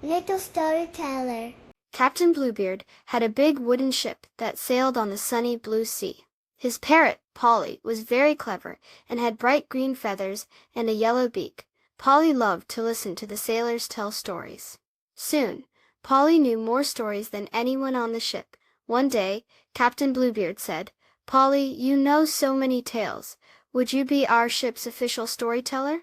Little Storyteller. Captain Bluebeard had a big wooden ship that sailed on the sunny blue sea. His parrot, Polly, was very clever and had bright green feathers and a yellow beak. Polly loved to listen to the sailors tell stories. Soon, Polly knew more stories than anyone on the ship. One day, Captain Bluebeard said, "Polly, you know so many tales. Would you be our ship's official storyteller?"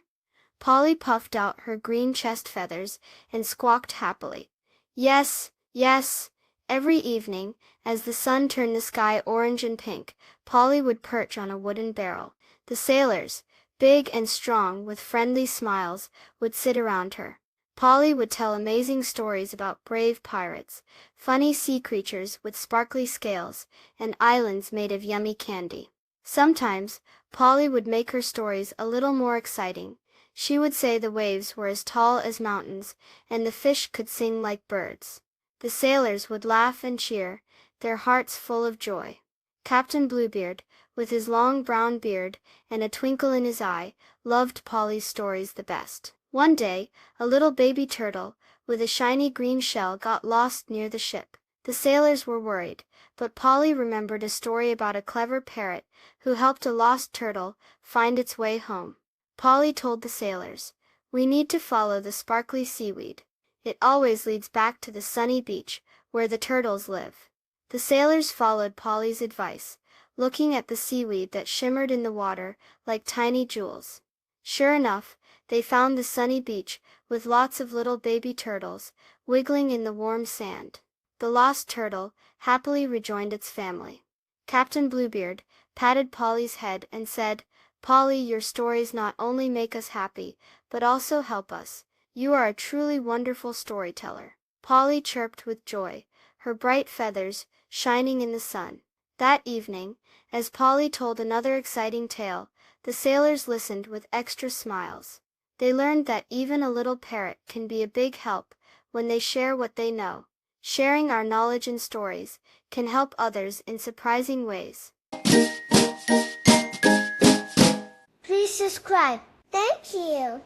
Polly puffed out her green chest feathers and squawked happily, "Yes, yes." Every evening, as the sun turned the sky orange and pink, Polly would perch on a wooden barrel. The sailors, big and strong with friendly smiles, would sit around her. Polly would tell amazing stories about brave pirates, funny sea creatures with sparkly scales, and islands made of yummy candy. Sometimes, Polly would make her stories a little more exciting. She would say the waves were as tall as mountains, and the fish could sing like birds. The sailors would laugh and cheer, their hearts full of joy. Captain Bluebeard, with his long brown beard and a twinkle in his eye, loved Polly's stories the best. One day, a little baby turtle, with a shiny green shell, got lost near the ship. The sailors were worried, but Polly remembered a story about a clever parrot who helped a lost turtle find its way home. Polly told the sailors, "We need to follow the sparkly seaweed. It always leads back to the sunny beach, where the turtles live." The sailors followed Polly's advice, looking at the seaweed that shimmered in the water like tiny jewels. Sure enough, they found the sunny beach, with lots of little baby turtles, wiggling in the warm sand. The lost turtle happily rejoined its family. Captain Bluebeard patted Polly's head and said, "Polly, your stories not only make us happy, but also help us. You are a truly wonderful storyteller." Polly chirped with joy, her bright feathers shining in the sun. That evening, as Polly told another exciting tale, the sailors listened with extra smiles. They learned that even a little parrot can be a big help when they share what they know. Sharing our knowledge and stories can help others in surprising ways. Please subscribe. Thank you.